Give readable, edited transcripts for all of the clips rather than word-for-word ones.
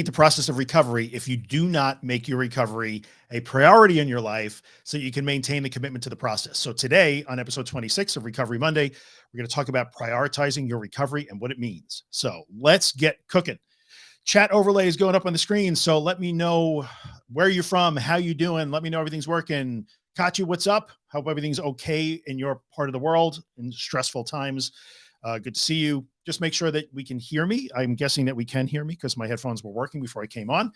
the process of recovery if you do not make your recovery a priority in your life so you can maintain the commitment to the process. So today on episode 26 of Recovery Monday, we're going to talk about prioritizing your recovery and what it means. So let's get cooking. Chat overlay is going up on the screen. So let me know where you're from, how you doing. Let me know everything's working. Katya, what's up? Hope everything's okay in your part of the world in stressful times. Good to see you. Just make sure that we can hear me. I'm guessing that we can hear me because my headphones were working before I came on.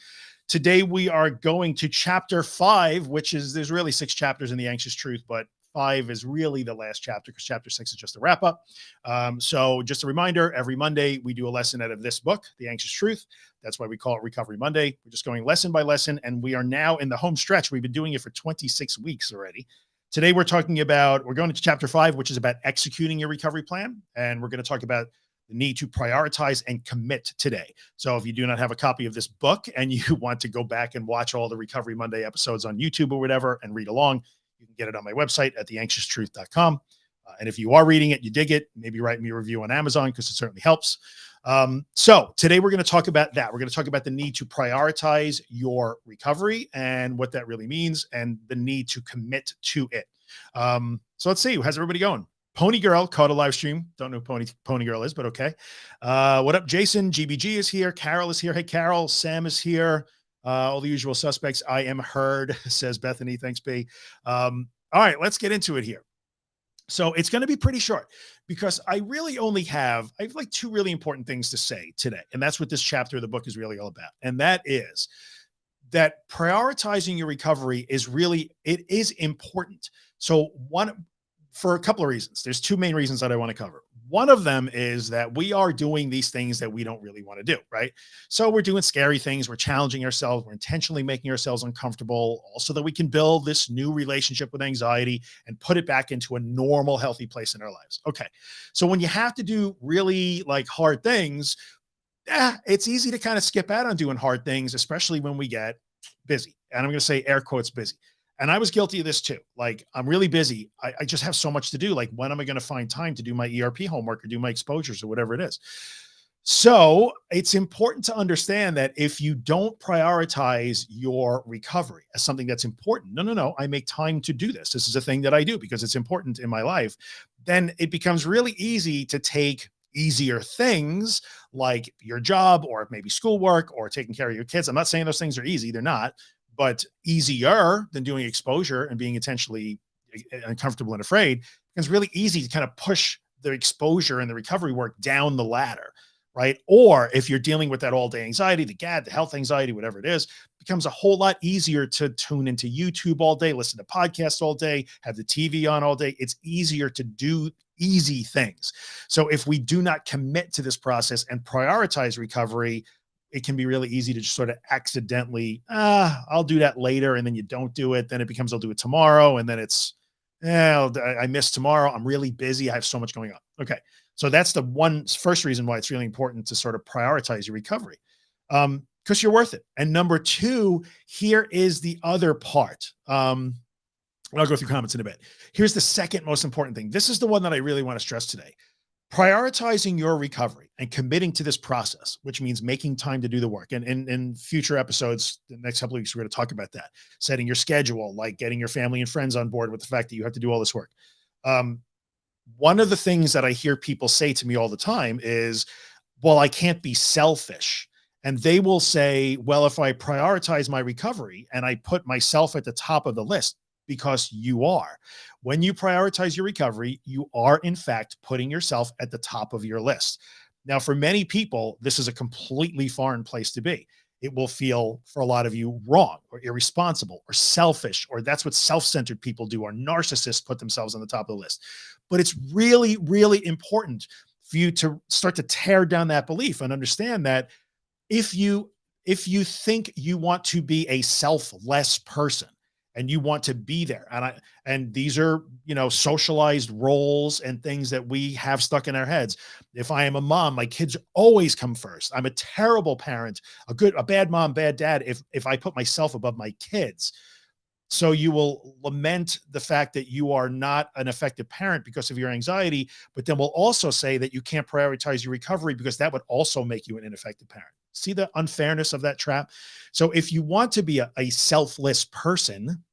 Today, we are going to chapter 5, which is, there's really 6 chapters in The Anxious Truth, but 5 is really the last chapter because chapter 6 is just a wrap up. So just a reminder, every Monday, we do a lesson out of this book, The Anxious Truth. That's why we call it Recovery Monday. We're just going lesson by lesson, and we are now in the home stretch. We've been doing it for 26 weeks already. Today, we're going into chapter 5, which is about executing your recovery plan. And we're going to talk about the need to prioritize and commit today. So if you do not have a copy of this book and you want to go back and watch all the Recovery Monday episodes on YouTube or whatever and read along, you can get it on my website at theanxioustruth.com. And if you are reading it, you dig it, maybe write me a review on Amazon because it certainly helps. So today we're going to talk about that. We're going to talk about the need to prioritize your recovery and what that really means and the need to commit to it. So let's see, how's everybody going? Pony Girl caught a live stream. Don't know who Pony Girl is, but okay. What up, Jason? GBG is here. Carol is here. Hey, Carol. Sam is here. All the usual suspects. I am heard, says Bethany. Thanks, B. All right, let's get into it here. So it's going to be pretty short because I have like 2 really important things to say today. And that's what this chapter of the book is really all about. And that is that prioritizing your recovery is important. So for a couple of reasons, there's 2 main reasons that I want to cover. One of them is that we are doing these things that we don't really want to do, right? So we're doing scary things. We're challenging ourselves. We're intentionally making ourselves uncomfortable also that we can build this new relationship with anxiety and put it back into a normal, healthy place in our lives. Okay. So when you have to do really like hard things, it's easy to kind of skip out on doing hard things, especially when we get busy. And I'm going to say air quotes busy. And I was guilty of this too. Like, I'm really busy. I just have so much to do. Like, when am I going to find time to do my ERP homework or do my exposures or whatever it is? So it's important to understand that if you don't prioritize your recovery as something that's important, no, I make time to do this. This is a thing that I do because it's important in my life. Then it becomes really easy to take easier things like your job or maybe schoolwork or taking care of your kids. I'm not saying those things are easy. They're not. But easier than doing exposure and being intentionally uncomfortable and afraid. It's really easy to kind of push the exposure and the recovery work down the ladder, right? Or if you're dealing with that all day anxiety, the GAD, the health anxiety, whatever it is, it becomes a whole lot easier to tune into YouTube all day, listen to podcasts all day, have the TV on all day. It's easier to do easy things. So if we do not commit to this process and prioritize recovery, it can be really easy to just sort of accidentally, I'll do that later. And then you don't do it. Then it becomes, I'll do it tomorrow. And then it's, I missed tomorrow. I'm really busy. I have so much going on. Okay. So that's the first reason why it's really important to sort of prioritize your recovery. Because you're worth it. And number 2, here is the other part. I'll go through comments in a bit. Here's the second most important thing. This is the one that I really want to stress today. Prioritizing your recovery and committing to this process, which means making time to do the work. And in future episodes, the next couple of weeks, we're going to talk about that. Setting your schedule, like getting your family and friends on board with the fact that you have to do all this work. One of the things that I hear people say to me all the time is, well, I can't be selfish. And they will say, well, if I prioritize my recovery and I put myself at the top of the list, because you are. When you prioritize your recovery, you are in fact putting yourself at the top of your list. Now, for many people, this is a completely foreign place to be. It will feel for a lot of you wrong or irresponsible or selfish, or that's what self-centered people do, or narcissists put themselves on the top of the list. But it's really, really important for you to start to tear down that belief and understand that if you think you want to be a selfless person, and you want to be there. And these are, socialized roles and things that we have stuck in our heads. If I am a mom, my kids always come first. I'm a terrible parent, a bad mom, bad dad, if I put myself above my kids. So you will lament the fact that you are not an effective parent because of your anxiety, but then we'll also say that you can't prioritize your recovery because that would also make you an ineffective parent. See the unfairness of that trap? So if you want to be a selfless person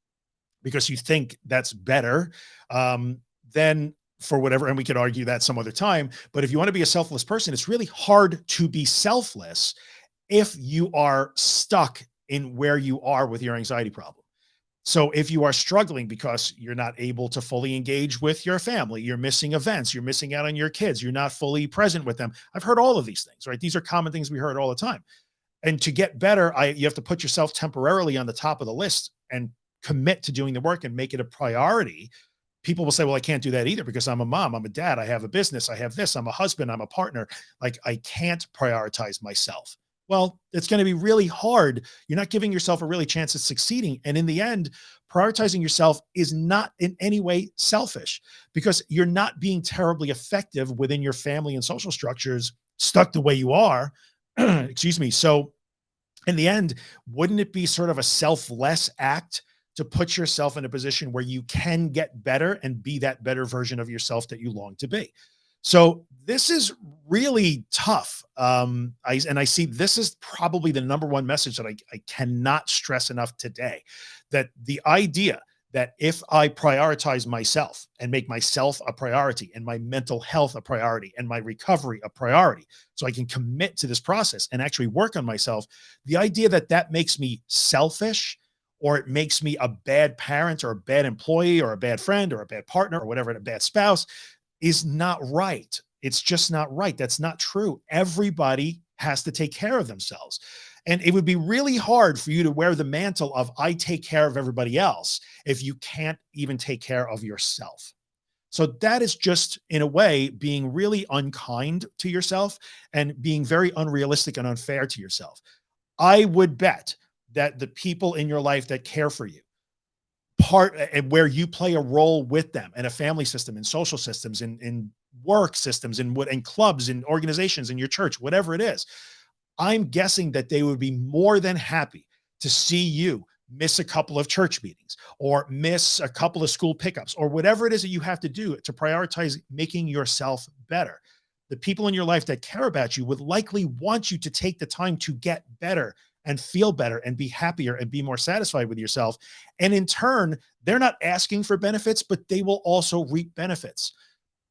because you think that's better, um, then for whatever, and we could argue that some other time, but if you want to be a selfless person, it's really hard to be selfless if you are stuck in where you are with your anxiety problem. So if you are struggling because you're not able to fully engage with your family, you're missing events, you're missing out on your kids, you're not fully present with them. I've heard all of these things, right? These are common things we heard all the time. And to get better, you have to put yourself temporarily on the top of the list and commit to doing the work and make it a priority. People will say, well, I can't do that either because I'm a mom, I'm a dad, I have a business, I have this, I'm a husband, I'm a partner. Like I can't prioritize myself. Well, it's going to be really hard. You're not giving yourself a really chance at succeeding. And in the end, prioritizing yourself is not in any way selfish because you're not being terribly effective within your family and social structures stuck the way you are. Excuse me. So in the end, wouldn't it be sort of a selfless act to put yourself in a position where you can get better and be that better version of yourself that you long to be? So this is really tough. I see this is probably the number one message that I cannot stress enough today, that the idea that if I prioritize myself and make myself a priority and my mental health a priority and my recovery a priority, so I can commit to this process and actually work on myself, the idea that that makes me selfish or it makes me a bad parent or a bad employee or a bad friend or a bad partner or whatever, a bad spouse is not right. It's just not right. That's not true. Everybody has to take care of themselves. And it would be really hard for you to wear the mantle of I take care of everybody else if you can't even take care of yourself. So that is just in a way being really unkind to yourself and being very unrealistic and unfair to yourself. I would bet that the people in your life that care for you, part and where you play a role with them in a family system, in social systems, in work systems, in what in clubs, in organizations, in your church, whatever it is, I'm guessing that they would be more than happy to see you miss a couple of church meetings or miss a couple of school pickups or whatever it is that you have to do to prioritize making yourself better. The people in your life that care about you would likely want you to take the time to get better and feel better and be happier and be more satisfied with yourself. And in turn, they're not asking for benefits, but they will also reap benefits.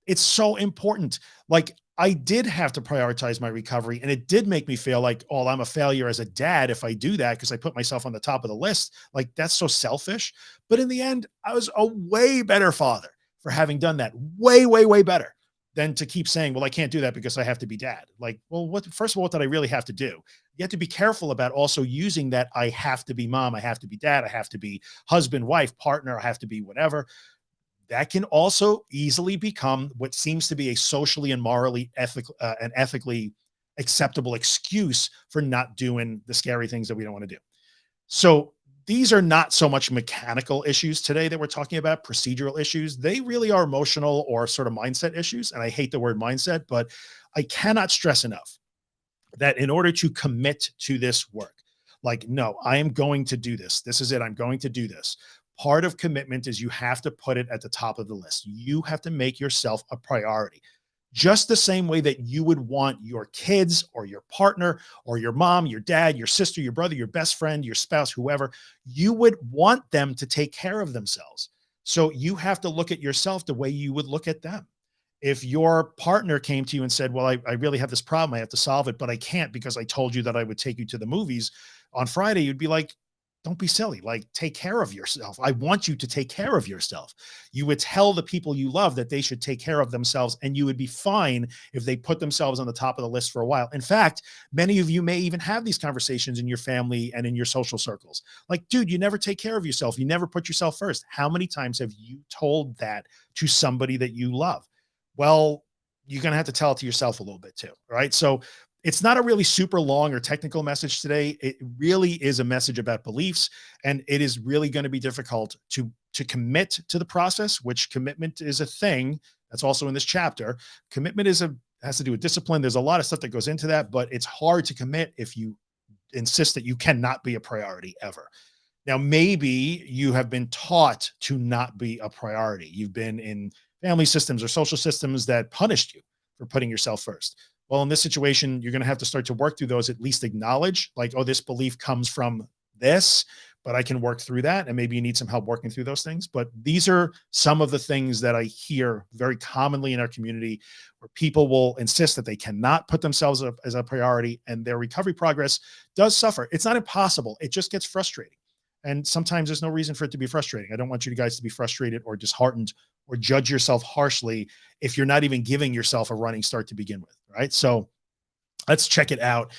It's so important. Like I did have to prioritize my recovery and it did make me feel like, oh, I'm a failure as a dad if I do that because I put myself on the top of the list. Like that's so selfish. But in the end, I was a way better father for having done that. Way, way, way better than to keep saying, well, I can't do that because I have to be dad. Like, well, first of all, what did I really have to do? You have to be careful about also using that I have to be mom, I have to be dad, I have to be husband, wife, partner, I have to be whatever. That can also easily become what seems to be a socially and morally and ethically acceptable excuse for not doing the scary things that we don't want to do. So these are not so much mechanical issues today that we're talking about, procedural issues. They really are emotional or sort of mindset issues. And I hate the word mindset, but I cannot stress enough that in order to commit to this work, like, no, I am going to do this. This is it. I'm going to do this. Part of commitment is you have to put it at the top of the list. You have to make yourself a priority. Just the same way that you would want your kids or your partner or your mom, your dad, your sister, your brother, your best friend, your spouse, whoever, you would want them to take care of themselves. So you have to look at yourself the way you would look at them. If your partner came to you and said, well, I really have this problem, I have to solve it, but I can't because I told you that I would take you to the movies on Friday, you'd be like, don't be silly. Like, take care of yourself. I want you to take care of yourself. You would tell the people you love that they should take care of themselves, and you would be fine if they put themselves on the top of the list for a while. In fact, many of you may even have these conversations in your family and in your social circles. Like, dude, you never take care of yourself. You never put yourself first. How many times have you told that to somebody that you love? Well, you're going to have to tell it to yourself a little bit too, right? So it's not a really super long or technical message today. It really is a message about beliefs, and it is really going to be difficult to commit to the process, which commitment is a thing that's also in this chapter. Commitment has to do with discipline. There's a lot of stuff that goes into that, but it's hard to commit if you insist that you cannot be a priority ever. Now, maybe you have been taught to not be a priority. You've been in family systems or social systems that punished you for putting yourself first. Well, in this situation, you're going to have to start to work through those, at least acknowledge like, oh, this belief comes from this, but I can work through that. And maybe you need some help working through those things. But these are some of the things that I hear very commonly in our community where people will insist that they cannot put themselves up as a priority and their recovery progress does suffer. It's not impossible. It just gets frustrating. And sometimes there's no reason for it to be frustrating. I don't want you guys to be frustrated or disheartened or judge yourself harshly if you're not even giving yourself a running start to begin with. Right. So let's check it out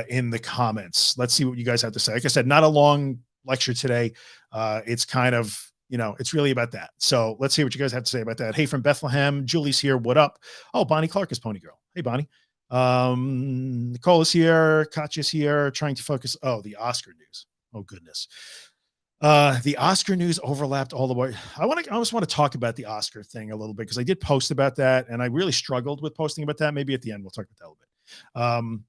in the comments. Let's see what you guys have to say. Like I said, not a long lecture today. It's kind of, it's really about that. So let's see what you guys have to say about that. Hey, from Bethlehem, Julie's here. What up? Oh, Bonnie Clark is Pony Girl. Hey, Bonnie. Nicole is here. Katya's here, trying to focus. Oh, the Oscar news. Oh, goodness. The Oscar news overlapped all the way. I almost want to talk about the Oscar thing a little bit because I did post about that and I really struggled with posting about that. Maybe at the end we'll talk about that a little bit.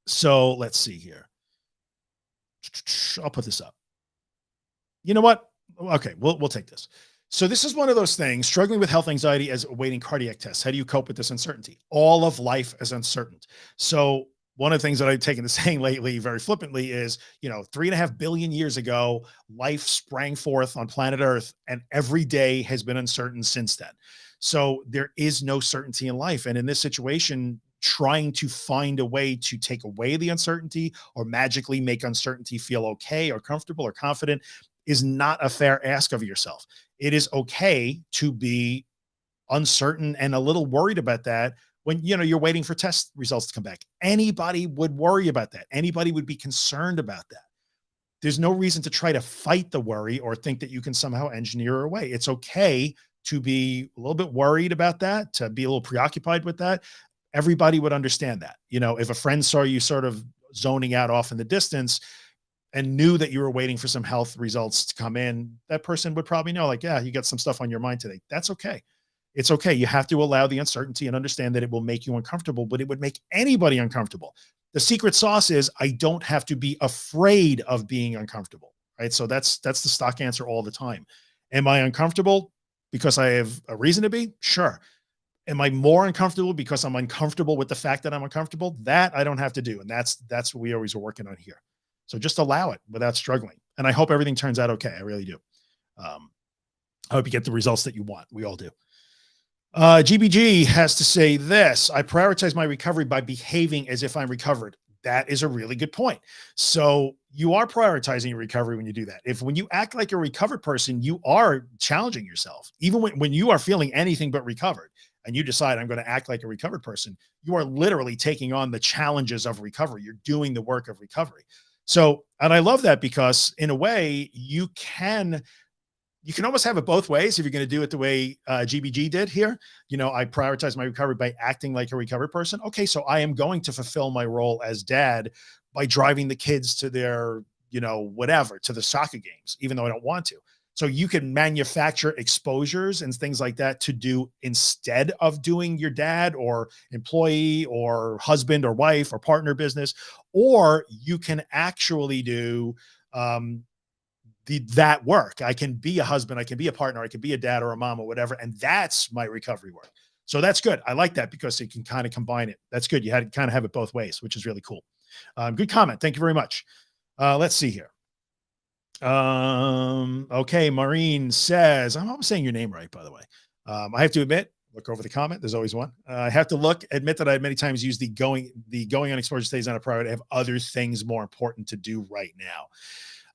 So let's see here. I'll put this up. You know what? Okay, we'll take this. So this is one of those things, struggling with health anxiety as awaiting cardiac tests. How do you cope with this uncertainty? All of life is uncertain. So one of the things that I've taken to saying lately very flippantly is, 3.5 billion years ago, life sprang forth on planet Earth and every day has been uncertain since then. So there is no certainty in life. And in this situation, trying to find a way to take away the uncertainty or magically make uncertainty feel okay or comfortable or confident is not a fair ask of yourself. It is okay to be uncertain and a little worried about that when you're waiting for test results to come back. Anybody would worry about that. Anybody would be concerned about that. There's no reason to try to fight the worry or think that you can somehow engineer it away. It's okay to be a little bit worried about that, to be a little preoccupied with that. Everybody would understand that. If a friend saw you sort of zoning out off in the distance and knew that you were waiting for some health results to come in, that person would probably know, like, yeah, you got some stuff on your mind today. That's okay. It's okay. You have to allow the uncertainty and understand that it will make you uncomfortable, but it would make anybody uncomfortable. The secret sauce is I don't have to be afraid of being uncomfortable, right? So that's the stock answer all the time. Am I uncomfortable because I have a reason to be? Sure. Am I more uncomfortable because I'm uncomfortable with the fact that I'm uncomfortable? That I don't have to do. And that's what we always are working on here. So just allow it without struggling. And I hope everything turns out okay. I really do. I hope you get the results that you want. We all do. GBG has to say this: I prioritize my recovery by behaving as if I'm recovered. That is a really good point. So you are prioritizing your recovery when you do that. When you act like a recovered person, you are challenging yourself. Even when you are feeling anything but recovered and you decide I'm going to act like a recovered person, you are literally taking on the challenges of recovery. You're doing the work of recovery. So, and I love that because in a way you can almost have it both ways if you're going to do it the way GBG did here. I prioritize my recovery by acting like a recovered person. Okay, so I am going to fulfill my role as dad by driving the kids to their, whatever, to the soccer games, even though I don't want to. So you can manufacture exposures and things like that to do instead of doing your dad or employee or husband or wife or partner business, or you can actually do that work. I can be a husband, I can be a partner, I can be a dad or a mom or whatever. And that's my recovery work. So that's good. I like that because it can kind of combine it. That's good. You had to kind of have it both ways, which is really cool. Good comment. Thank you very much. Let's see here. Okay. Maureen says, I'm always saying your name right, by the way. I have to admit, look over the comment. There's always one. I have to admit that I many times use the going on exposure stays on a priority. I have other things more important to do right now.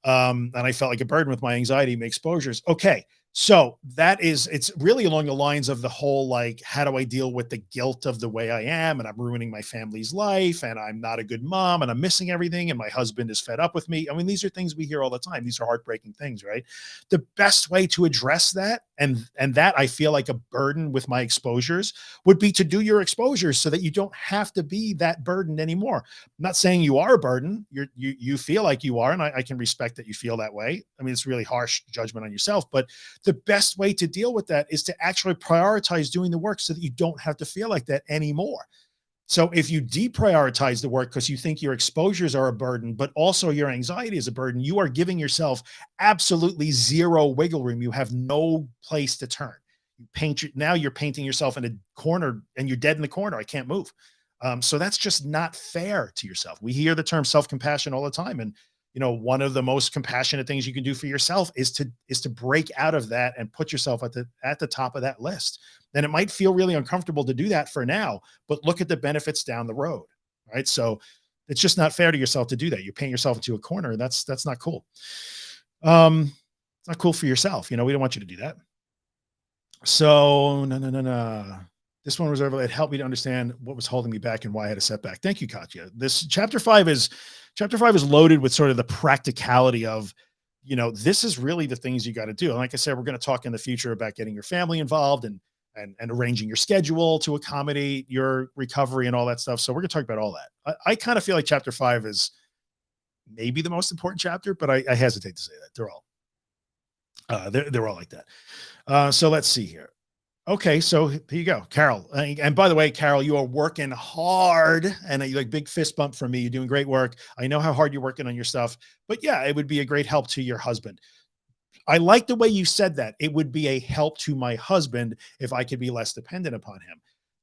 And I felt like a burden with my anxiety and my exposures. Okay. So it's really along the lines of the whole, like, how do I deal with the guilt of the way I am? And I'm ruining my family's life and I'm not a good mom and I'm missing everything. And my husband is fed up with me. I mean, these are things we hear all the time. These are heartbreaking things, right? The best way to address that, and that I feel like a burden with my exposures, would be to do your exposures so that you don't have to be that burden anymore. I'm not saying you are a burden. You feel like you are, and I can respect that you feel that way. I mean, it's really harsh judgment on yourself, but the best way to deal with that is to actually prioritize doing the work so that you don't have to feel like that anymore. So if you deprioritize the work because you think your exposures are a burden, but also your anxiety is a burden, you are giving yourself absolutely zero wiggle room. You have no place to turn. Now you're painting yourself in a corner and you're dead in the corner. I can't move. So that's just not fair to yourself. We hear the term self-compassion all the time. And one of the most compassionate things you can do for yourself is to break out of that and put yourself at the top of that list. Then it might feel really uncomfortable to do that for now, but look at the benefits down the road. Right. So it's just not fair to yourself to do that. You paint yourself into a corner. And that's not cool. It's not cool for yourself. We don't want you to do that. So no, no, no, no. This one was over. It helped me to understand what was holding me back and why I had a setback. Thank you, Katya. This chapter 5 is loaded with sort of the practicality of, this is really the things you got to do. And like I said, we're going to talk in the future about getting your family involved and arranging your schedule to accommodate your recovery and all that stuff. So we're going to talk about all that. I kind of feel like chapter 5 is maybe the most important chapter, but I hesitate to say that. They're all like that. So let's see here. Okay, so here you go, Carol. And by the way, Carol, you are working hard, and like big fist bump from me. You're doing great work. I know how hard you're working on your stuff, but yeah, it would be a great help to your husband. I like the way you said that. It would be a help to my husband if I could be less dependent upon him.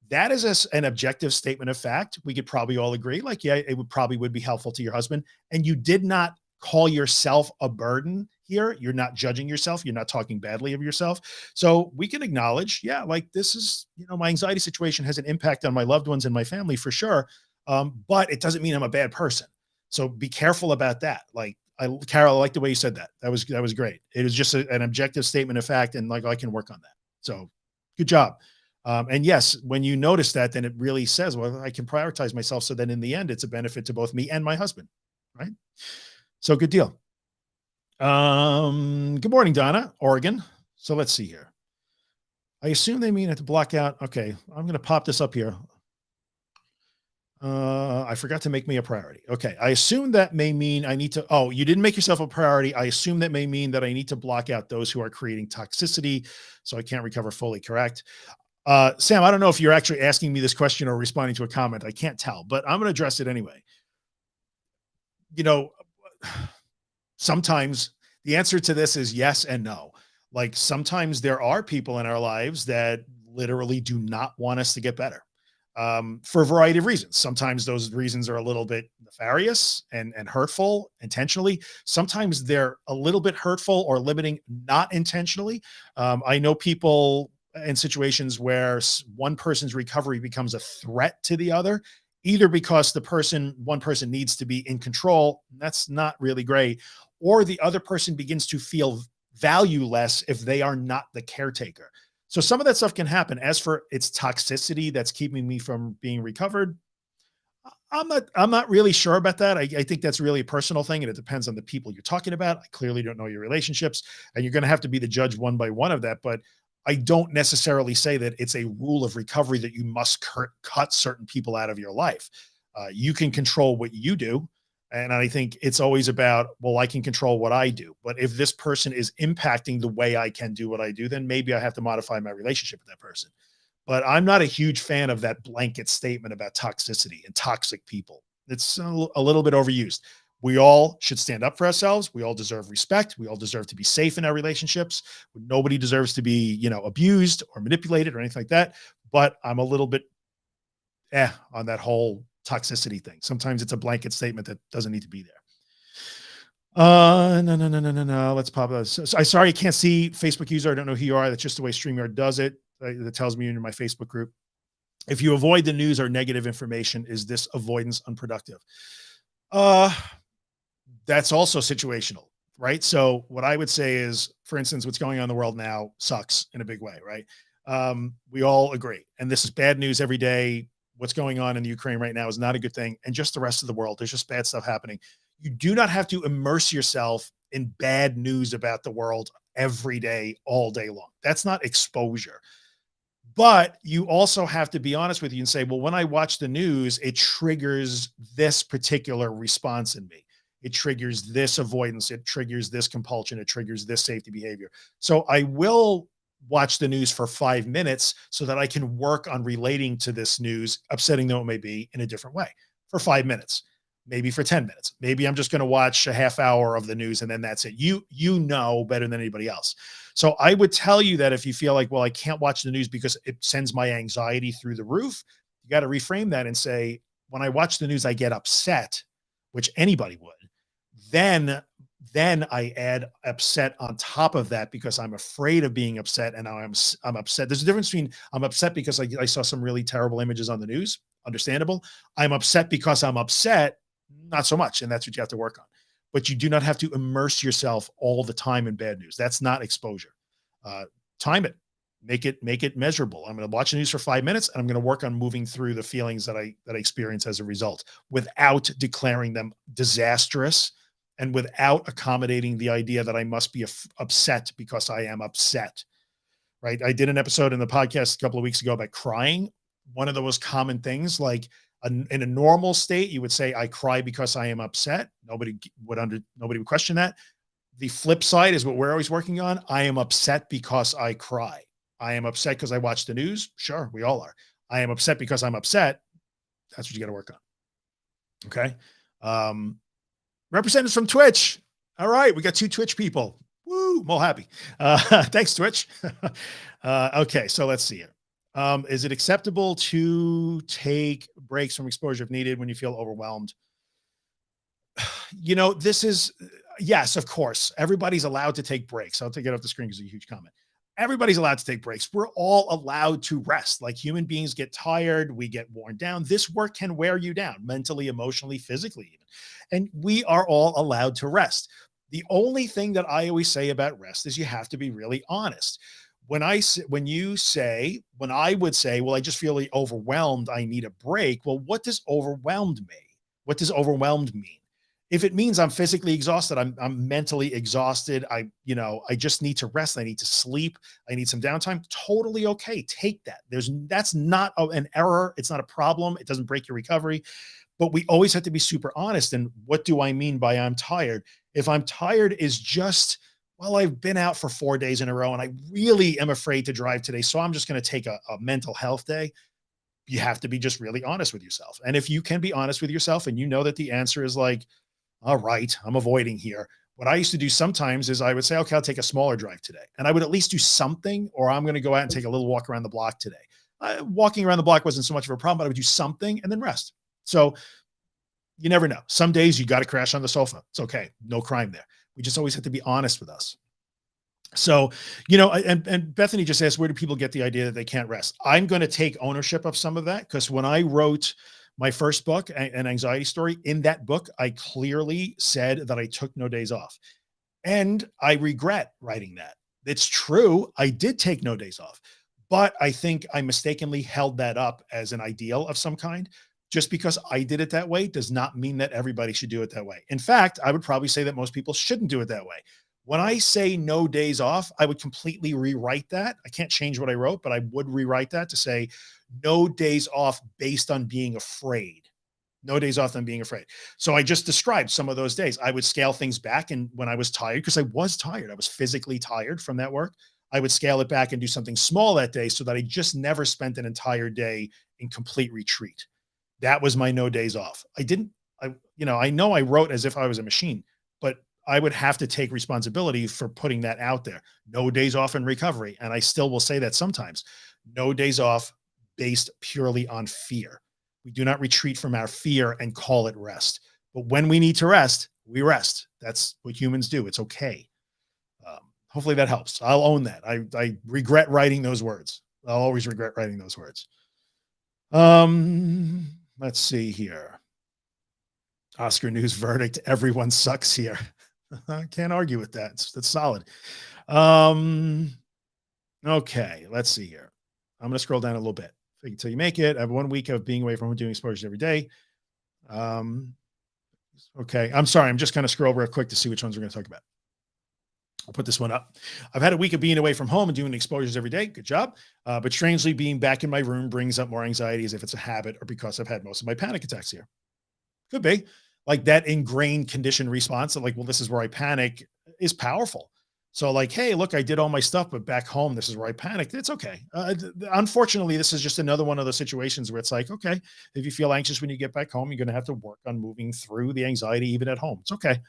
That is an objective statement of fact. We could probably all agree, like, yeah, it would be helpful to your husband. And you did not call yourself a burden here. You're not judging yourself. You're not talking badly of yourself. So we can acknowledge, yeah, like this is, my anxiety situation has an impact on my loved ones and my family for sure. But it doesn't mean I'm a bad person. So be careful about that. Like, Carol, I like the way you said that. That was great. It was just an objective statement of fact. And like, I can work on that. So good job. And yes, when you notice that, then it really says, well, I can prioritize myself. So then in the end, it's a benefit to both me and my husband. Right. So good deal. Good morning, Donna, Oregon. So let's see here. I assume they mean to block out. Okay. I'm going to pop this up here. I forgot to make me a priority. Okay. I assume that may mean I need to, oh, you didn't make yourself a priority. I assume that may mean that I need to block out those who are creating toxicity so I can't recover fully. Correct. Sam, I don't know if you're actually asking me this question or responding to a comment. I can't tell, but I'm going to address it anyway. Sometimes the answer to this is yes and no. Like sometimes there are people in our lives that literally do not want us to get better for a variety of reasons. Sometimes those reasons are a little bit nefarious and hurtful intentionally. Sometimes they're a little bit hurtful or limiting, not intentionally. I know people in situations where one person's recovery becomes a threat to the other, either because one person needs to be in control. That's not really great. Or the other person begins to feel valueless if they are not the caretaker. So some of that stuff can happen. As for its toxicity that's keeping me from being recovered, I'm not really sure about that. I think that's really a personal thing, and it depends on the people you're talking about. I clearly don't know your relationships, and you're going to have to be the judge one by one of that. But I don't necessarily say that it's a rule of recovery that you must cut certain people out of your life. You can control what you do. And I think it's always about, well, I can control what I do. But if this person is impacting the way I can do what I do, then maybe I have to modify my relationship with that person. But I'm not a huge fan of that blanket statement about toxicity and toxic people. It's a little bit overused. We all should stand up for ourselves. We all deserve respect. We all deserve to be safe in our relationships. Nobody deserves to be, abused or manipulated or anything like that. But I'm a little bit on that whole toxicity thing. Sometimes it's a blanket statement that doesn't need to be there. No. Let's pop this. So, sorry, I can't see Facebook user. I don't know who you are. That's just the way StreamYard does it. That tells me you're in my Facebook group. If you avoid the news or negative information, is this avoidance unproductive? That's also situational, right? So what I would say is, for instance, what's going on in the world now sucks in a big way, right? We all agree. And this is bad news every day. What's going on in the Ukraine right now is not a good thing. And just the rest of the world, there's just bad stuff happening. You do not have to immerse yourself in bad news about the world every day, all day long. That's not exposure. But you also have to be honest with you and say, well, when I watch the news, it triggers this particular response in me. It triggers this avoidance. It triggers this compulsion. It triggers this safety behavior. So I will watch the news for 5 minutes so that I can work on relating to this news, upsetting though it may be, in a different way for 5 minutes, maybe for 10 minutes. Maybe I'm just going to watch a half hour of the news and then that's it. You know better than anybody else. So I would tell you that if you feel like, well, I can't watch the news because it sends my anxiety through the roof, you got to reframe that and say, when I watch the news, I get upset, which anybody would. Then then I add upset on top of that because I'm afraid of being upset, and now I'm upset. There's a difference between I'm upset because I saw some really terrible images on the news, understandable. I'm upset because I'm upset, not so much, and that's what you have to work on. But you do not have to immerse yourself all the time in bad news. That's not exposure. Uh, Time it, make it measurable. I'm going to watch the news for 5 minutes, and I'm going to work on moving through the feelings that I experience as a result, without declaring them disastrous and without accommodating the idea that I must be upset because I am upset. Right? I did an episode in the podcast a couple of weeks ago about crying. One of the most common things, like in a normal state, you would say, I cry because I am upset. Nobody would question that. The flip side is what we're always working on. I am upset because I cry. I am upset because I watch the news. Sure, we all are. I am upset because I'm upset. That's what you got to work on. Okay. Um, Representatives from Twitch. All right, we got 2 Twitch people. Woo, I'm all happy. Thanks, Twitch. Okay, so let's see here. Is it acceptable to take breaks from exposure if needed when you feel overwhelmed? This is yes, of course. Everybody's allowed to take breaks. I'll take it off the screen because it's a huge comment. Everybody's allowed to take breaks. We're all allowed to rest. Like, human beings get tired, we get worn down. This work can wear you down mentally, emotionally, physically, even. And we are all allowed to rest. The only thing that I always say about rest is you have to be really honest. When I would say, well, I just feel really overwhelmed, I need a break. Well, what does overwhelmed mean? What does overwhelmed mean? If it means I'm physically exhausted, I'm mentally exhausted, I just need to rest, I need to sleep, I need some downtime, totally okay. Take that. That's not an error. It's not a problem. It doesn't break your recovery. But we always have to be super honest. And what do I mean by I'm tired? If I'm tired is just, well, I've been out for 4 days in a row and I really am afraid to drive today, so I'm just going to take a mental health day. You have to be just really honest with yourself. And if you can be honest with yourself and you know that the answer is like, all right, I'm avoiding here. What I used to do sometimes is I would say, okay, I'll take a smaller drive today. And I would at least do something, or I'm going to go out and take a little walk around the block today. Walking around the block wasn't so much of a problem, but I would do something and then rest. So you never know. Some days you got to crash on the sofa. It's okay. No crime there. We just always have to be honest with us. So, and Bethany just asked, where do people get the idea that they can't rest? I'm going to take ownership of some of that, because when I wrote my first book, An Anxiety Story, in that book, I clearly said that I took no days off. And I regret writing that. It's true. I did take no days off, but I think I mistakenly held that up as an ideal of some kind. Just because I did it that way does not mean that everybody should do it that way. In fact, I would probably say that most people shouldn't do it that way. When I say no days off, I would completely rewrite that. I can't change what I wrote, but I would rewrite that to say no days off based on being afraid. No days off on being afraid. So I just described some of those days. I would scale things back. And when I was tired, because I was tired, I was physically tired from that work, I would scale it back and do something small that day so that I just never spent an entire day in complete retreat. That was my no days off. I know I wrote as if I was a machine, but I would have to take responsibility for putting that out there. No days off in recovery. And I still will say that sometimes. No days off based purely on fear. We do not retreat from our fear and call it rest. But when we need to rest, we rest. That's what humans do. It's okay. Hopefully that helps. I'll own that. I regret writing those words. I'll always regret writing those words. Let's see here. Oscar News verdict. Everyone sucks here. I can't argue with that. That's solid. Okay, let's see here. I'm going to scroll down a little bit. Fake it till you make it. I have 1 week of being away from home, doing exposures every day. Okay, I'm sorry. I'm just going to scroll real quick to see which ones we're going to talk about. I'll put this one up. I've had a week of being away from home and doing exposures every day. Good job. But strangely, being back in my room brings up more anxiety, as if it's a habit or because I've had most of my panic attacks here. Could be. Like, that ingrained conditioned response of like, well, this is where I panic, is powerful. So like, hey, look, I did all my stuff, but back home, this is where I panicked. It's okay. Unfortunately, this is just another one of those situations where it's like, okay, if you feel anxious when you get back home, you're going to have to work on moving through the anxiety, even at home. It's okay.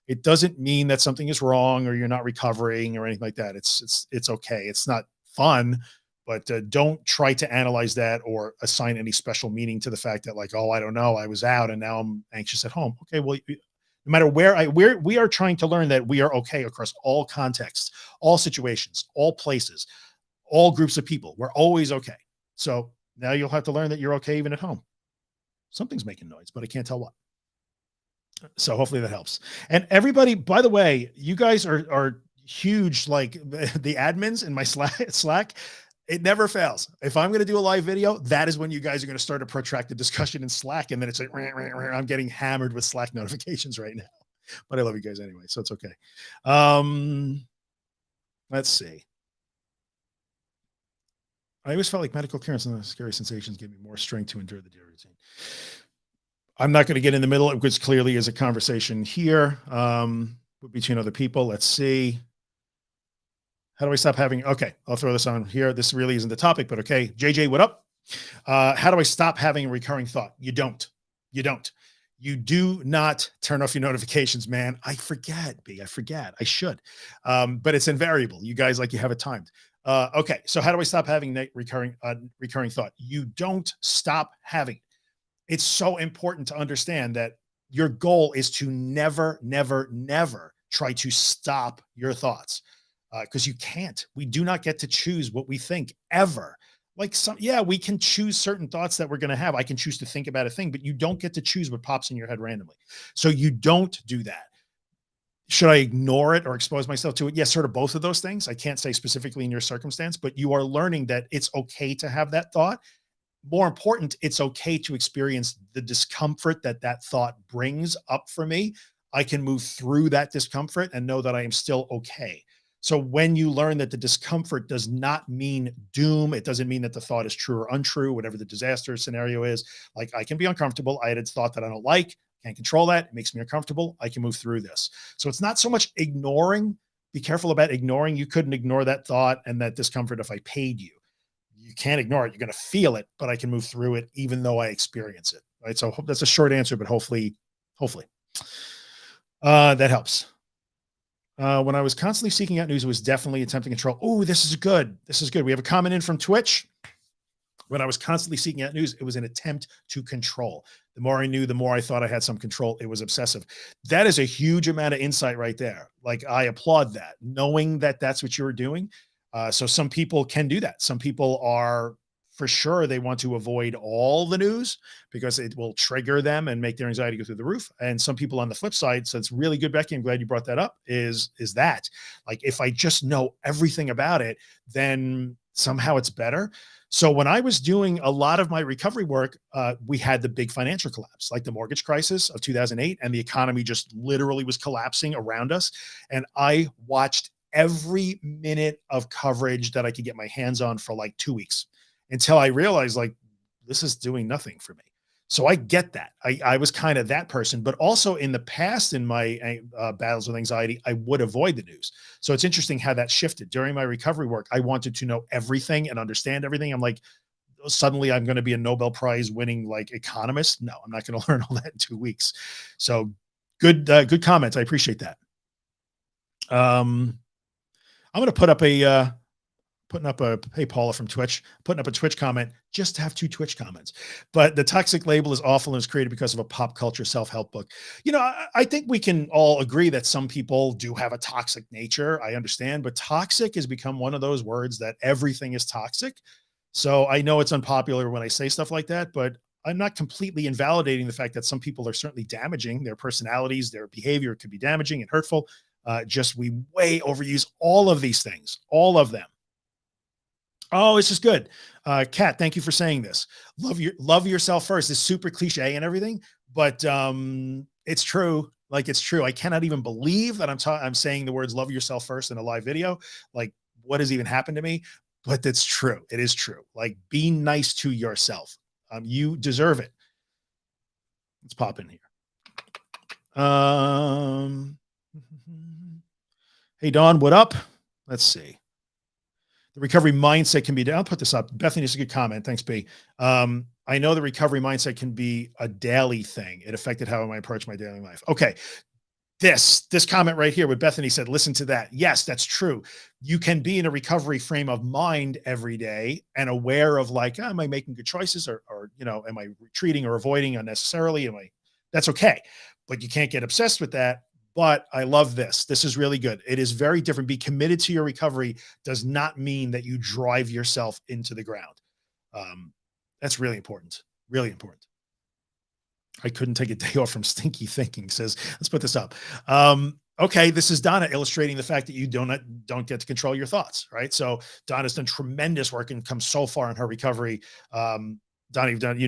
It doesn't mean that something is wrong or you're not recovering or anything like that. It's okay. It's not fun, but don't try to analyze that or assign any special meaning to the fact that, like, oh, I don't know, I was out and now I'm anxious at home. Okay, well, no matter where we are trying to learn that we are okay across all contexts, all situations, all places, all groups of people. We're always okay. So now you'll have to learn that you're okay even at home. Something's making noise, but I can't tell what. So hopefully that helps. And everybody, by the way, you guys are huge, like the admins in my Slack. It never fails. If I'm going to do a live video, that is when you guys are going to start a protracted discussion in Slack. And then it's like, "Rah, rah, rah." I'm getting hammered with Slack notifications right now, but I love you guys anyway. So it's okay. Let's see. I always felt like medical care and some of the scary sensations gave me more strength to endure the daily routine. I'm not going to get in the middle, because clearly is a conversation here between other people. Let's see. How do I stop having? Okay, I'll throw this on here. This really isn't the topic, but okay. JJ, what up? How do I stop having a recurring thought? You don't. You don't. You do not turn off your notifications, man. I forget, B. I forget. I should. But it's invariable. You guys, like, you have it timed. Okay, so how do I stop having recurring thought? You don't stop having it. It's so important to understand that your goal is to never, never, never try to stop your thoughts, because you can't. We do not get to choose what we think ever. Like, yeah, we can choose certain thoughts that we're going to have. I can choose to think about a thing, but you don't get to choose what pops in your head randomly. So you don't do that. Should I ignore it or expose myself to it? Yes, sort of both of those things. I can't say specifically in your circumstance, but you are learning that it's okay to have that thought. More important, it's okay to experience the discomfort that that thought brings up for me. I can move through that discomfort and know that I am still okay. So when you learn that the discomfort does not mean doom, it doesn't mean that the thought is true or untrue, whatever the disaster scenario is. Like, I can be uncomfortable. I had a thought that I don't like, can't control that. It makes me uncomfortable. I can move through this. So it's not so much ignoring. Be careful about ignoring. You couldn't ignore that thought and that discomfort if I paid you. You can't ignore it. You're going to feel it, but I can move through it even though I experience it. Right. So that's a short answer, but hopefully that helps. When I was constantly seeking out news, it was definitely attempting control. Oh, this is good. This is good. We have a comment in from Twitch. When I was constantly seeking out news, it was an attempt to control. The more I knew, the more I thought I had some control. It was obsessive. That is a huge amount of insight right there. Like, I applaud that, knowing that that's what you were doing. So some people can do that. Some people are, for sure, they want to avoid all the news because it will trigger them and make their anxiety go through the roof. And some people on the flip side, so it's really good, Becky, I'm glad you brought that up, is that, like, if I just know everything about it, then somehow it's better. So when I was doing a lot of my recovery work, we had the big financial collapse, like the mortgage crisis of 2008, and the economy just literally was collapsing around us. And I watched every minute of coverage that I could get my hands on for like 2 weeks until I realized, like, this is doing nothing for me. So I get that. I was kind of that person, but also in the past, in my battles with anxiety, I would avoid the news. So it's interesting how that shifted during my recovery work. I wanted to know everything and understand everything. I'm like, suddenly I'm going to be a Nobel Prize winning, like, economist. No, I'm not going to learn all that in 2 weeks. So good comments. I appreciate that. I'm going to put up hey, Paula from Twitch, putting up a Twitch comment just to have 2 Twitch comments. But the toxic label is awful and was created because of a pop culture self-help book. You know, I think we can all agree that some people do have a toxic nature. I understand, but toxic has become one of those words that everything is toxic. So I know it's unpopular when I say stuff like that, but I'm not completely invalidating the fact that some people are certainly damaging. Their personalities, their behavior could be damaging and hurtful. Just we way overuse all of these things, all of them. Oh, this is good. Kat, thank you for saying this. Love yourself first is super cliche and everything, but it's true. Like, it's true. I cannot even believe that I'm saying the words love yourself first in a live video. Like, what has even happened to me? But that's true. It is true. Like, be nice to yourself. You deserve it. Let's pop in here. Hey, Dawn, what up? Let's see. The recovery mindset can be, I'll put this up. Bethany, is a good comment. Thanks, B. I know the recovery mindset can be a daily thing. It affected how I approach my daily life. Okay. This comment right here, what Bethany said, listen to that. Yes, that's true. You can be in a recovery frame of mind every day and aware of like, am I making good choices, or am I retreating or avoiding unnecessarily? That's okay. But you can't get obsessed with that. But I love this. This is really good. It is very different. Be committed to your recovery does not mean that you drive yourself into the ground. Um, that's really important. Really important. I couldn't take a day off from stinky thinking, says, let's put this up. Okay, this is Donna illustrating the fact that you don't get to control your thoughts, right? So Donna's done tremendous work and come so far in her recovery. Donna, you've done,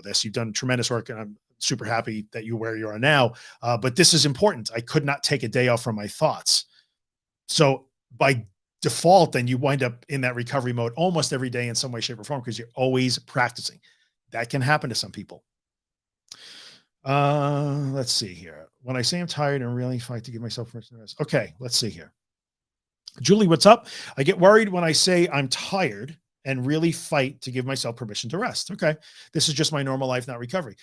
this, you've done tremendous work, and I'm super happy that you're where you are now. But this is important. I could not take a day off from my thoughts. So by default, then you wind up in that recovery mode almost every day in some way, shape, or form, because you're always practicing. That can happen to some people. Let's see here. When I say I'm tired and really fight to give myself permission to rest. Okay, let's see here. Julie, what's up? I get worried when I say I'm tired and really fight to give myself permission to rest. Okay. This is just my normal life, not recovery.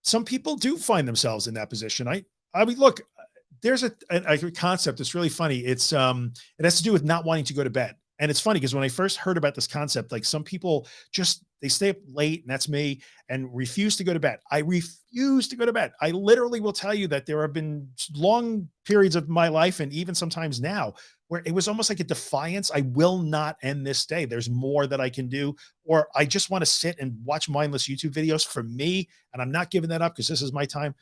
Some people do find themselves in that position. I mean, look, there's a concept that's really funny. It has to do with not wanting to go to bed. And it's funny because when I first heard about this concept, like some people they stay up late, and that's me, and refuse to go to bed. I refuse to go to bed. I literally will tell you that there have been long periods of my life, and even sometimes now, where it was almost like a defiance. I will not end this day. There's more that I can do, or I just want to sit and watch mindless YouTube videos for me. And I'm not giving that up because this is my time.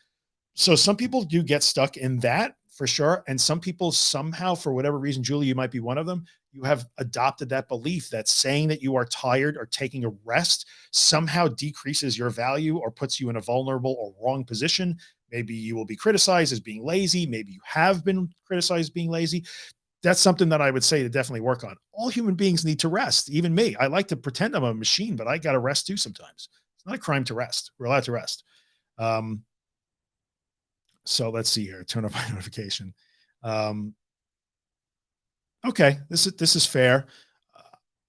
So some people do get stuck in that for sure. And some people somehow, for whatever reason, Julie, you might be one of them, you have adopted that belief that saying that you are tired or taking a rest somehow decreases your value or puts you in a vulnerable or wrong position. Maybe you will be criticized as being lazy. Maybe you have been criticized as being lazy. That's something that I would say to definitely work on. All human beings need to rest. Even me. I like to pretend I'm a machine, but I got to rest too sometimes. It's not a crime to rest. We're allowed to rest. So let's see here. Turn off my notification. Okay, this is fair.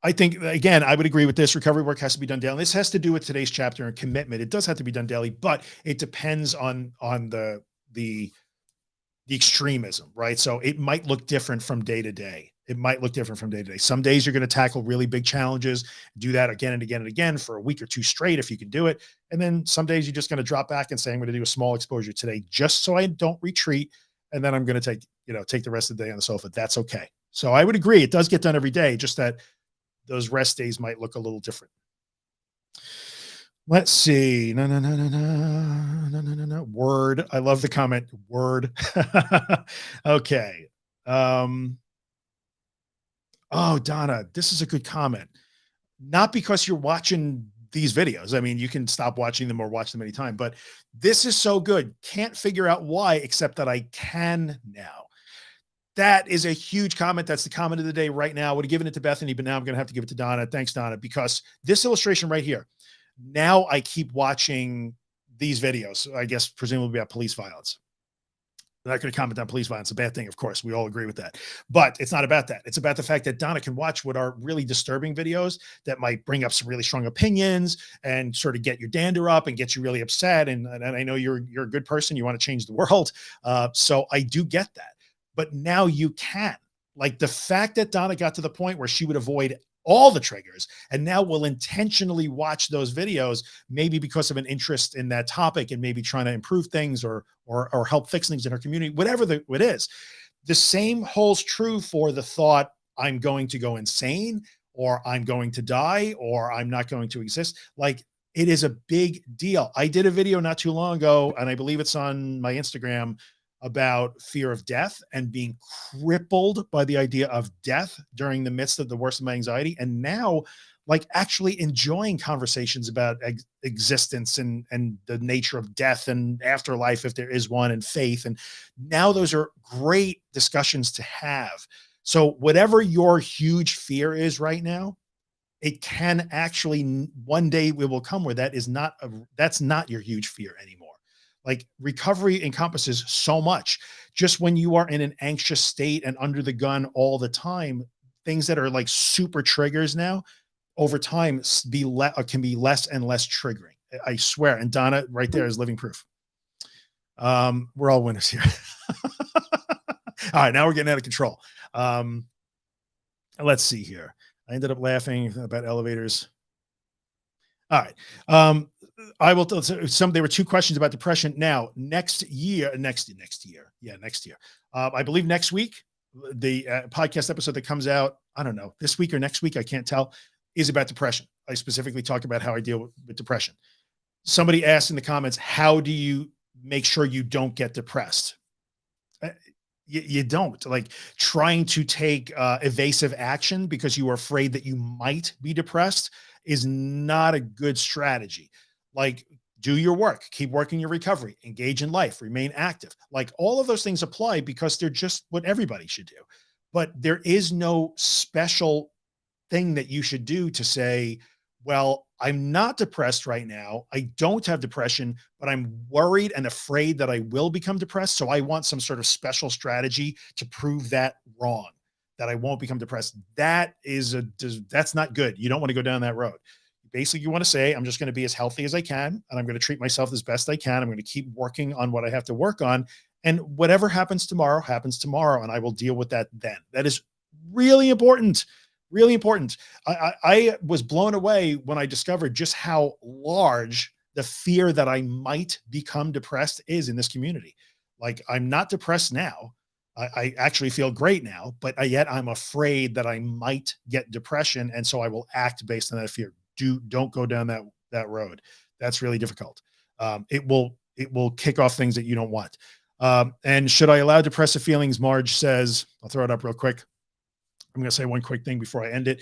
I think again, I would agree with this. Recovery work has to be done daily. This has to do with today's chapter and commitment. It does have to be done daily, but it depends on the extremism, right? So it might look different from day to day. It might look different from day to day. Some days you're going to tackle really big challenges, do that again and again and again for a week or two straight if you can do it. And then some days you're just going to drop back and say, I'm going to do a small exposure today just so I don't retreat. And then I'm going to take the rest of the day on the sofa. That's okay. So I would agree. It does get done every day, just that those rest days might look a little different. Let's see. No. Word. I love the comment. Word. Okay. Oh, Donna, this is a good comment. Not because you're watching these videos. I mean, you can stop watching them or watch them anytime, but this is so good. Can't figure out why, except that I can now. That is a huge comment. That's the comment of the day right now. I would have given it to Bethany, but now I'm going to have to give it to Donna. Thanks, Donna, because this illustration right here, now I keep watching these videos, I guess, presumably about police violence. I'm not going to comment on police violence. A bad thing, of course. We all agree with that. But it's not about that. It's about the fact that Donna can watch what are really disturbing videos that might bring up some really strong opinions and sort of get your dander up and get you really upset. And I know you're a good person. You want to change the world. So I do get that. But now you can. Like the fact that Donna got to the point where she would avoid all the triggers and now will intentionally watch those videos, maybe because of an interest in that topic and maybe trying to improve things or help fix things in her community, whatever it is. The same holds true for the thought, I'm going to go insane, or I'm going to die, or I'm not going to exist. Like it is a big deal. I did a video not too long ago, and I believe it's on my Instagram, about fear of death and being crippled by the idea of death during the midst of the worst of my anxiety. And now like actually enjoying conversations about existence and the nature of death and afterlife, if there is one, and faith. And now those are great discussions to have. So whatever your huge fear is right now, it can actually, one day it will come where that's not your huge fear anymore. Like recovery encompasses so much. Just when you are in an anxious state and under the gun all the time, things that are like super triggers now over time can be less and less triggering. I swear. And Donna right there is living proof. We're all winners here. All right, now we're getting out of control. Um, let's see here. I ended up laughing about elevators. All right. Um, I will tell some. There were two questions about depression. Now, next year. I believe next week, the podcast episode that comes out. I don't know this week or next week. I can't tell. Is about depression. I specifically talk about how I deal with depression. Somebody asked in the comments, "How do you make sure you don't get depressed?" Uh, you don't like trying to take evasive action because you are afraid that you might be depressed is not a good strategy. Like, do your work, keep working your recovery, engage in life, remain active. Like, all of those things apply because they're just what everybody should do. But there is no special thing that you should do to say, well, I'm not depressed right now. I don't have depression, but I'm worried and afraid that I will become depressed. So I want some sort of special strategy to prove that wrong, that I won't become depressed. That's not good. You don't want to go down that road. Basically, you want to say, I'm just going to be as healthy as I can, and I'm going to treat myself as best I can. I'm going to keep working on what I have to work on. And whatever happens tomorrow, and I will deal with that then. That is really important. Really important. I was blown away when I discovered just how large the fear that I might become depressed is in this community. Like, I'm not depressed now. I actually feel great now, but yet I'm afraid that I might get depression, and so I will act based on that fear. Don't go down that road. That's really difficult. It will kick off things that you don't want. And should I allow depressive feelings? Marge says, I'll throw it up real quick. I'm going to say one quick thing before I end it.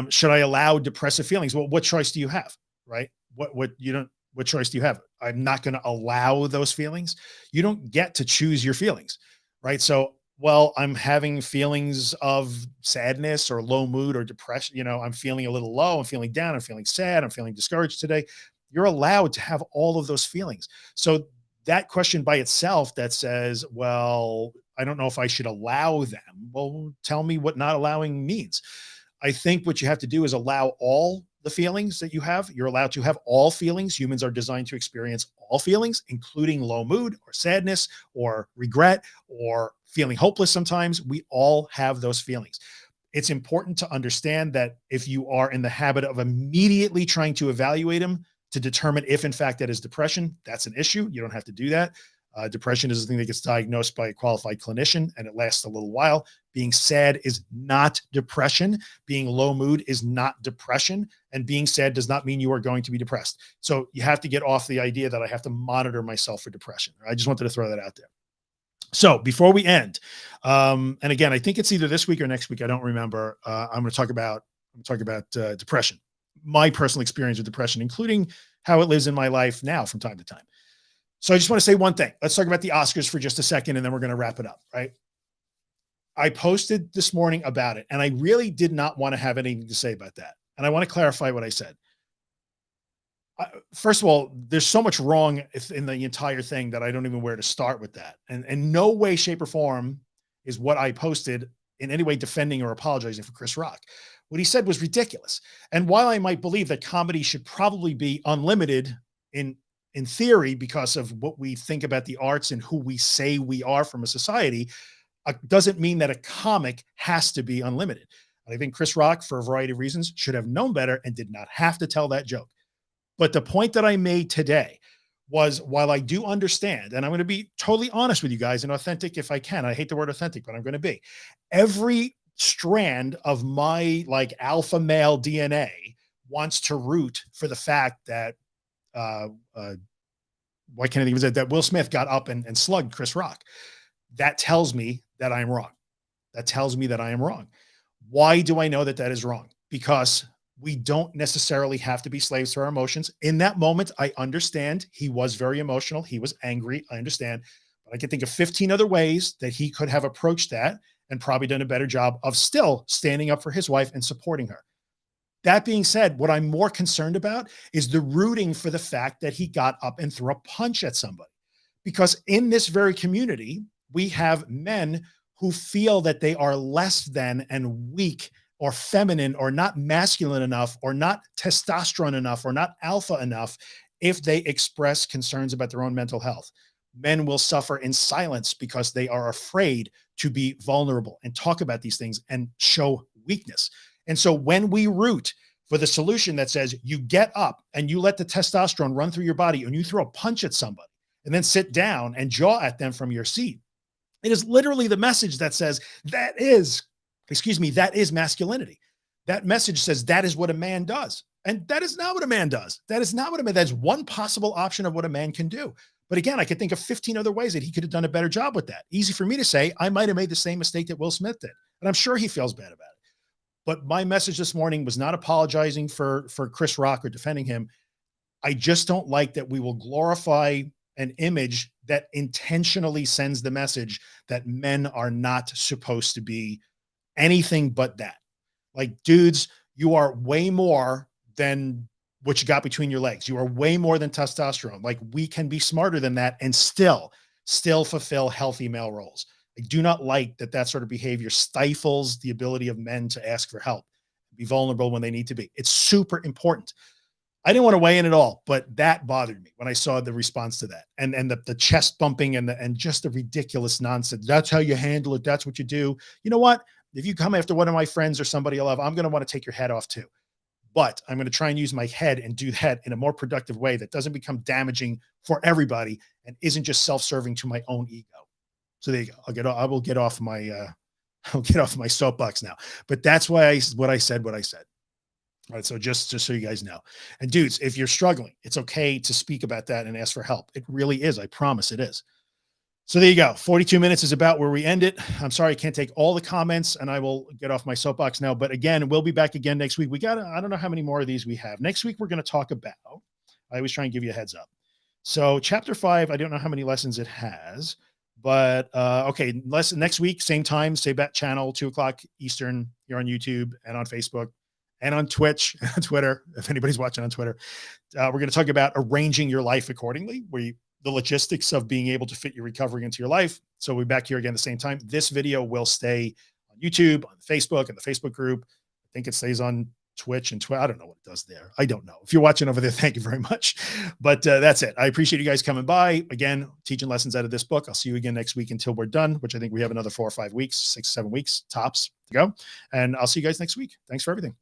Should I allow depressive feelings? Well, what choice do you have? Right? What choice do you have? I'm not going to allow those feelings. You don't get to choose your feelings, right? So, well, I'm having feelings of sadness or low mood or depression. I'm feeling a little low. I'm feeling down. I'm feeling sad. I'm feeling discouraged today. You're allowed to have all of those feelings. So that question by itself that says, well, I don't know if I should allow them. Well, tell me what not allowing means. I think what you have to do is allow all the feelings that you have. You're allowed to have all feelings. Humans are designed to experience all feelings, including low mood or sadness or regret or feeling hopeless sometimes. We all have those feelings. It's important to understand that if you are in the habit of immediately trying to evaluate them to determine if in fact that is depression, that's an issue. You don't have to do that. Depression is a thing that gets diagnosed by a qualified clinician and it lasts a little while. Being sad is not depression. Being low mood is not depression. And being sad does not mean you are going to be depressed. So you have to get off the idea that I have to monitor myself for depression. I just wanted to throw that out there. So before we end, and again, I think it's either this week or next week. I don't remember. I'm going to talk about depression, my personal experience with depression, including how it lives in my life now from time to time. So I just want to say one thing. Let's talk about the Oscars for just a second, and then we're going to wrap it up, right? I posted this morning about it, and I really did not want to have anything to say about that. And I want to clarify what I said. First of all, there's so much wrong in the entire thing that I don't even know where to start with that. And no way, shape, or form is what I posted in any way defending or apologizing for Chris Rock. What he said was ridiculous. And while I might believe that comedy should probably be unlimited in theory because of what we think about the arts and who we say we are from a society, doesn't mean that a comic has to be unlimited. I think Chris Rock, for a variety of reasons, should have known better and did not have to tell that joke. But the point that I made today was, while I do understand, and I'm going to be totally honest with you guys and authentic if I can. I hate the word authentic, but I'm going to be. Every strand of my like alpha male DNA wants to root for the fact that why can't I even say that Will Smith got up and slugged Chris Rock. That tells me that I'm wrong. That tells me that I am wrong. Why do I know that that is wrong? Because we don't necessarily have to be slaves to our emotions. In that moment, I understand he was very emotional. He was angry. I understand. But I can think of 15 other ways that he could have approached that and probably done a better job of still standing up for his wife and supporting her. That being said, what I'm more concerned about is the rooting for the fact that he got up and threw a punch at somebody. Because in this very community, we have men who feel that they are less than and weak or feminine or not masculine enough or not testosterone enough or not alpha enough if they express concerns about their own mental health. Men will suffer in silence because they are afraid to be vulnerable and talk about these things and show weakness. And so when we root for the solution that says you get up and you let the testosterone run through your body and you throw a punch at somebody and then sit down and jaw at them from your seat, it is literally the message that says that is masculinity. That message says that is what a man does. And that is not what a man does. That is not what a man, that's one possible option of what a man can do. But again, I could think of 15 other ways that he could have done a better job with that. Easy for me to say, I might have made the same mistake that Will Smith did. And I'm sure he feels bad about it. But my message this morning was not apologizing for Chris Rock or defending him. I just don't like that we will glorify an image that intentionally sends the message that men are not supposed to be anything but that. Like, dudes, you are way more than what you got between your legs. You are way more than testosterone. Like, we can be smarter than that and still fulfill healthy male roles. I do not like that sort of behavior stifles the ability of men to ask for help, be vulnerable when they need to be. It's super important. I didn't want to weigh in at all, but that bothered me when I saw the response to that, and the chest bumping and just the ridiculous nonsense. That's how you handle it. That's what you do. You know what? If you come after one of my friends or somebody I love, I'm going to want to take your head off too. But I'm going to try and use my head and do that in a more productive way that doesn't become damaging for everybody and isn't just self-serving to my own ego. So there you go. I will get off my I'll get off my soapbox now. But that's why what I said. All right. So just so you guys know. And dudes, if you're struggling, it's okay to speak about that and ask for help. It really is. I promise it is. So there you go. 42 minutes is about where we end it. I'm sorry I can't take all the comments, and I will get off my soapbox now. But again, we'll be back again next week. I don't know how many more of these we have. Next week, we're going to talk about, I always try and give you a heads up. So chapter 5, I don't know how many lessons it has, but okay. Next week, same time, same bat channel, 2:00 Eastern here on YouTube and on Facebook and on Twitch and on Twitter. If anybody's watching on Twitter, we're going to talk about arranging your life accordingly, the logistics of being able to fit your recovery into your life. So we'll be back here again at the same time. This video will stay on YouTube, on Facebook, and the Facebook group. I think it stays on Twitch and Twitter. I don't know what it does there. I don't know. If you're watching over there, thank you very much. But that's it. I appreciate you guys coming by. Again, teaching lessons out of this book. I'll see you again next week until we're done, which I think we have another 4 or 5 weeks, 6, 7 weeks tops to go. And I'll see you guys next week. Thanks for everything.